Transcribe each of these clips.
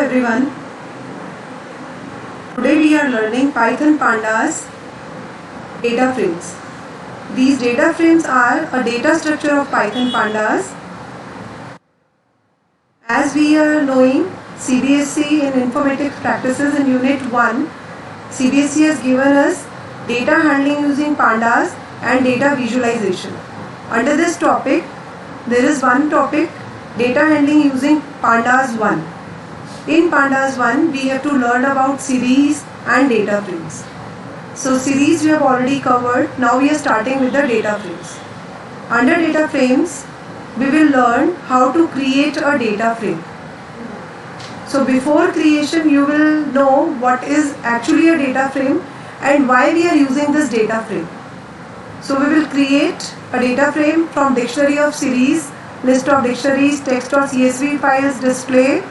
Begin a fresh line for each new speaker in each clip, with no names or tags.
everyone. Today we are learning Python Pandas data frames. These data frames are a data structure of Python Pandas. As we are knowing, CBSE in Informatics Practices in Unit 1, CBSE has given us data handling using Pandas and data visualization. Under this topic, there is one topic, data handling using Pandas 1. In Pandas 1, we have to learn about series and data frames. So series we have already covered. Now we are starting with the data frames. Under data frames, we will learn how to create a data frame. So before creation, you will know what is actually a data frame and why we are using this data frame. So we will create a data frame from dictionary of series, list of dictionaries, text or CSV files, display.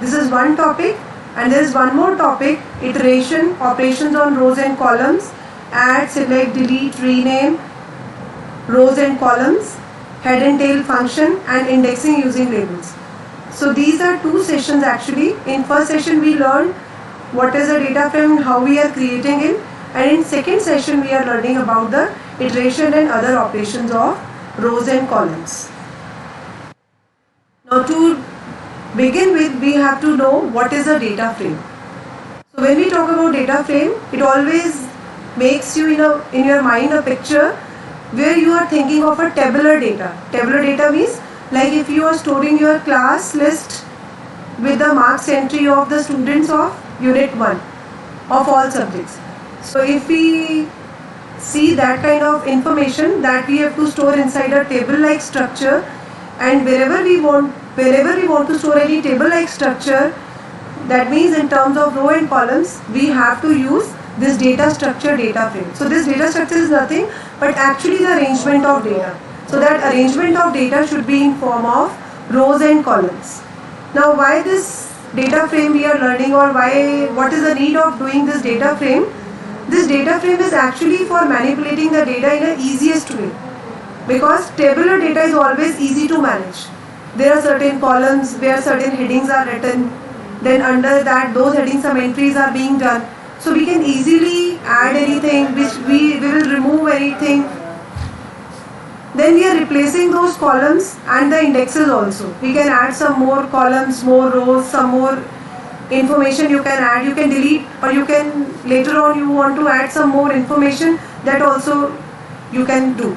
This is one topic, and there is one more topic, iteration, operations on rows and columns, add, select, delete, rename rows and columns, head and tail function, and indexing using labels. So these are two sessions actually. In first session we learned what is a data frame, how we are creating it, and in second session we are learning about the iteration and other operations of rows and columns. Now to begin with, we have to know what is a data frame. So when we talk about data frame, it always makes you in your mind a picture where you are thinking of a tabular data. Tabular data means like if you are storing your class list with the marks entry of the students of Unit 1 of all subjects. So if we see that kind of information that we have to store inside a table-like structure, and wherever we want to store any table-like structure, that means in terms of row and columns, we have to use this data structure data frame. So this data structure is nothing but actually the arrangement of data. So that arrangement of data should be in form of rows and columns. Now why this data frame we are learning, or what is the need of doing this data frame? This data frame is actually for manipulating the data in the easiest way, because tabular data is always easy to manage. There are certain columns where certain headings are written, then under that those headings some entries are being done. So we can easily add anything, which we will remove anything. Then we are replacing those columns and the indexes also. We can add some more columns, more rows, some more information you can add, you can delete, or you can later on you want to add some more information, that also you can do.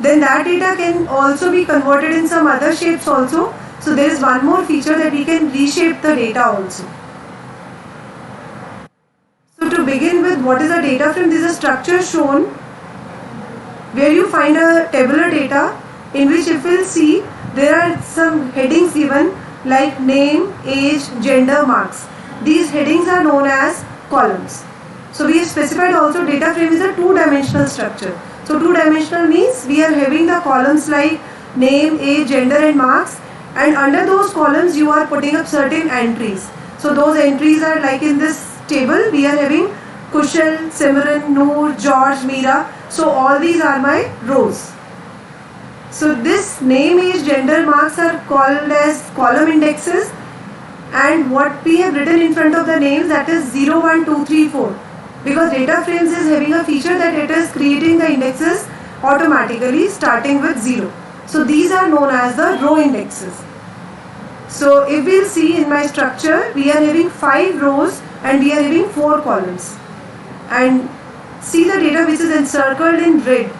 Then that data can also be converted in some other shapes also. So there is one more feature that we can reshape the data also. So to begin with, what is a data frame? This is a structure shown where you find a tabular data in which if we'll see, there are some headings given like name, age, gender, marks. These headings are known as columns. So we have specified also data frame is a two-dimensional structure. So two-dimensional means we are having the columns like name, age, gender and marks, and under those columns you are putting up certain entries. So those entries are like in this table we are having Kushal, Simran, Noor, George, Meera. So all these are my rows. So this name, age, gender, marks are called as column indexes, and what we have written in front of the names, that is 0, 1, 2, 3, 4. Because data frames is having a feature that it is creating the indexes automatically starting with 0. So these are known as the row indexes. So if we will see in my structure, we are having 5 rows and we are having 4 columns. And see the data which is encircled in red,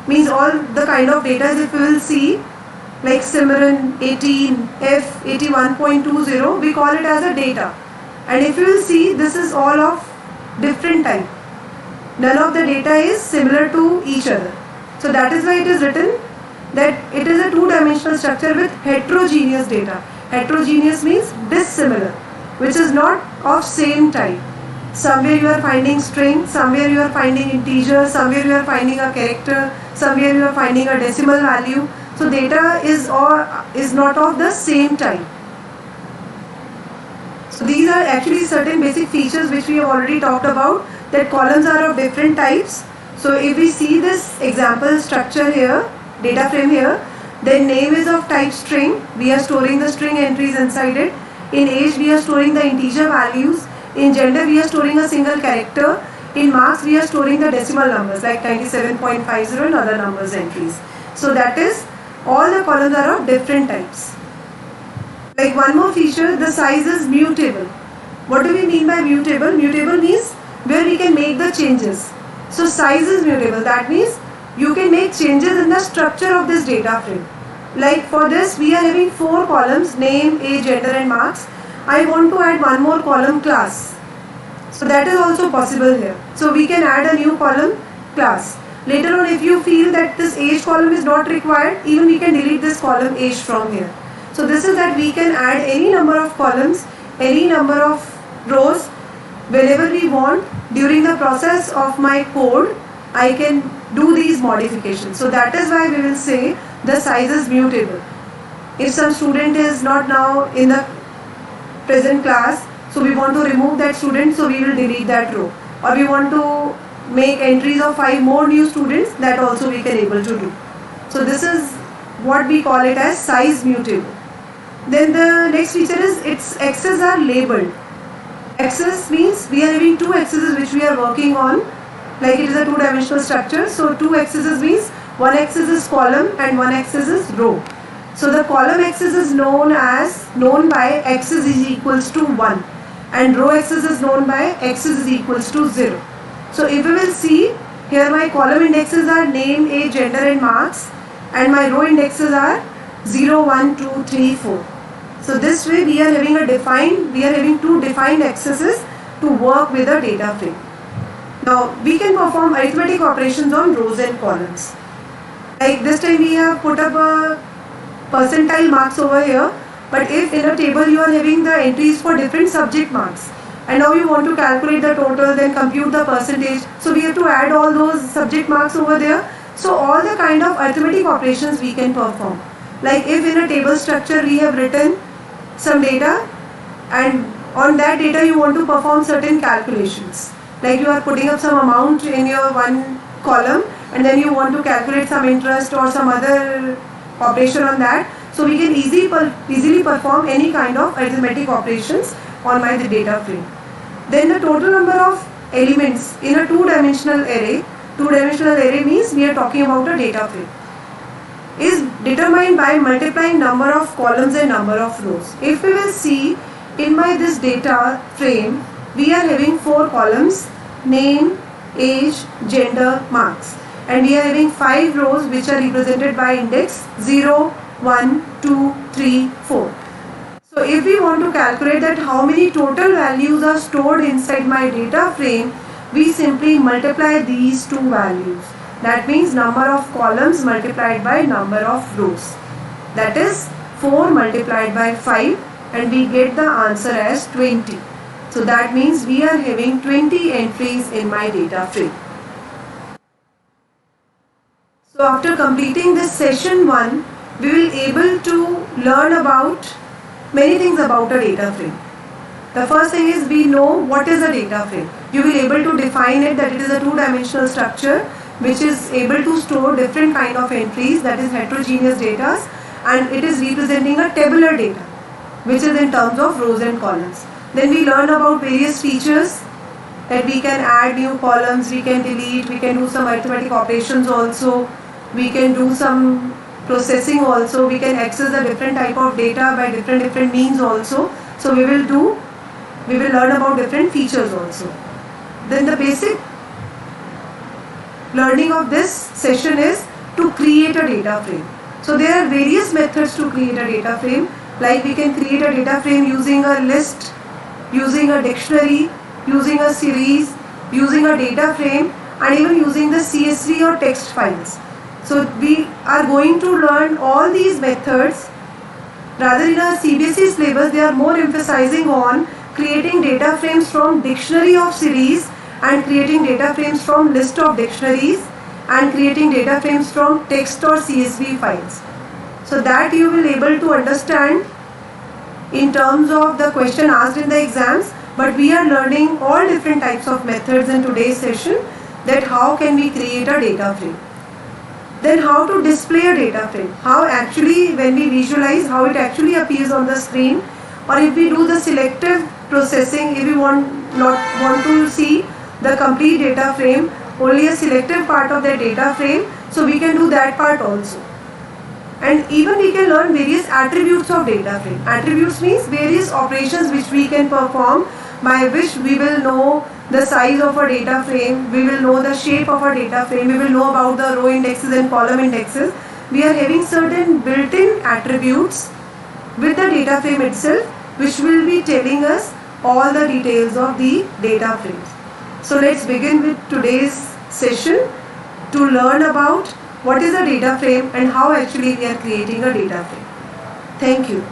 means all the kind of data, if we will see like Simran 18, F 81.20, we call it as a data. And if you will see, this is all of different type. None of the data is similar to each other. So that is why it is written that it is a two-dimensional structure with heterogeneous data. Heterogeneous means dissimilar, which is not of same type. Somewhere you are finding string, somewhere you are finding integer, somewhere you are finding a character, somewhere you are finding a decimal value. So data is not of the same type. So these are actually certain basic features which we have already talked about, that columns are of different types. So if we see this example structure here, data frame here, then name is of type string, we are storing the string entries inside it. In age we are storing the integer values. In gender we are storing a single character. In marks we are storing the decimal numbers like 97.50 and other numbers entries. So that is, all the columns are of different types. Like one more feature, the size is mutable. What do we mean by mutable? Mutable means where we can make the changes. So size is mutable. That means you can make changes in the structure of this data frame. Like for this we are having 4 columns, name, age, gender and marks. I want to add one more column, class. So that is also possible here. So we can add a new column, class. Later on, if you feel that this age column is not required, even we can delete this column age from here. So this is that we can add any number of columns, any number of rows whenever we want. During the process of my code, I can do these modifications. So that is why we will say the size is mutable. If some student is not now in the present class, so we want to remove that student, so we will delete that row. Or we want to make entries of 5 more new students, that also we can able to do. So this is what we call it as size mutable. Then the next feature is its axes are labeled. Axis means we are having 2 axes which we are working on, like it is a 2-dimensional structure. So 2 axes means one axis is column and one axis is row. So the column axis is known by axis is equals to 1, and row axis is known by axis is equals to 0. So if we will see here, my column indexes are name, age, gender and marks, and my row indexes are 0, 1, 2, 3, 4. So this way we are having having 2 defined axes to work with the data frame. Now we can perform arithmetic operations on rows and columns. Like this time we have put up a percentile marks over here, but if in a table you are having the entries for different subject marks, and now you want to calculate the total, then compute the percentage, so we have to add all those subject marks over there. So all the kind of arithmetic operations we can perform. Like if in a table structure we have written some data, and on that data you want to perform certain calculations, like you are putting up some amount in your one column and then you want to calculate some interest or some other operation on that. So we can easily perform any kind of arithmetic operations on my data frame. Then the total number of elements in a 2-dimensional array, 2-dimensional array means we are talking about a data frame, is determined by multiplying number of columns and number of rows. If we will see in this data frame, we are having 4 columns, name, age, gender, marks, and we are having 5 rows which are represented by index 0, 1, 2, 3, 4. So if we want to calculate that how many total values are stored inside my data frame, we simply multiply these 2 values. That means number of columns multiplied by number of rows. That is 4 multiplied by 5, and we get the answer as 20. So that means we are having 20 entries in my data frame. So after completing this session 1, we will able to learn about many things about a data frame. The first thing is we know what is a data frame. You will able to define it that it is a 2-dimensional structure which is able to store different kind of entries, that is heterogeneous data, and it is representing a tabular data which is in terms of rows and columns. Then we learn about various features, that we can add new columns, we can delete, we can do some arithmetic operations also, we can do some processing also, we can access the different type of data by different means also. So we will learn about different features also. Then the basic learning of this session is to create a data frame. So there are various methods to create a data frame, like we can create a data frame using a list, using a dictionary, using a series, using a data frame, and even using the CSV or text files. So we are going to learn all these methods. Rather, in a CBSE syllabus, they are more emphasizing on creating data frames from dictionary of series, and creating data frames from list of dictionaries, and creating data frames from text or CSV files. So that you will able to understand in terms of the question asked in the exams, but we are learning all different types of methods in today's session, that how can we create a data frame. Then how to display a data frame, how actually when we visualize how it actually appears on the screen, or if we do the selective processing, if we not want to see the complete data frame, only a selective part of the data frame, so we can do that part also. And even we can learn various attributes of data frame. Attributes means various operations which we can perform, by which we will know the size of a data frame, we will know the shape of a data frame, we will know about the row indexes and column indexes. We are having certain built-in attributes with the data frame itself, which will be telling us all the details of the data frames. So let's begin with today's session to learn about what is a data frame and how actually we are creating a data frame. Thank you.